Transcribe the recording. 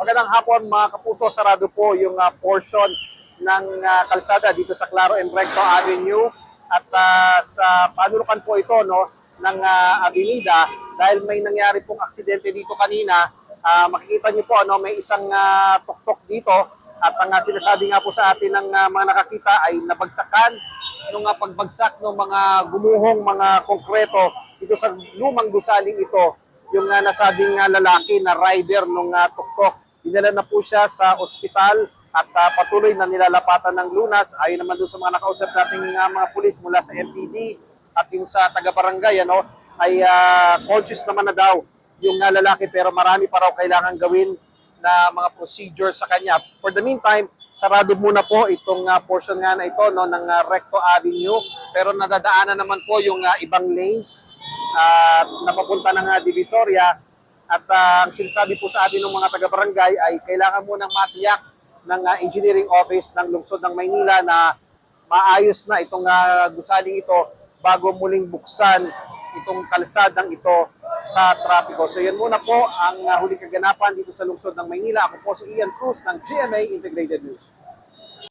Magandang hapon mga kapuso, sarado po yung portion ng kalsada dito sa Claro and Recto Avenue at sa panulukan po ito no, ng Avenida dahil may nangyari pong aksidente dito kanina. Makikita niyo po ano, may isang tuktok dito at ang sinasabi nga po sa atin ng mga nakakita ay nabagsakan nung pagbagsak ng mga gumuhong mga konkreto dito sa lumang gusaling ito. Yung nasabing lalaki na rider nung tuktok, dinala na po siya sa ospital at patuloy na nilalapatan ng lunas. Ayon naman doon sa mga nakausap nating mga pulis mula sa MPD at yung sa taga-barangay, ano, ay conscious naman na daw yung lalaki pero marami pa raw kailangan gawin na mga procedure sa kanya. For the meantime, sarado muna po itong portion nga na ito no, ng Recto Avenue pero nadadaanan naman po yung ibang lanes napapunta ng Divisoria at ang sinasabi po sa atin ng mga taga-barangay ay kailangan munang matiyak ng engineering office ng lungsod ng Maynila na maayos na itong gusaling ito bago muling buksan itong kalsadang ito sa trapiko. So yan muna po ang huling kaganapan dito sa lungsod ng Maynila. Ako po si Ian Cruz ng GMA Integrated News.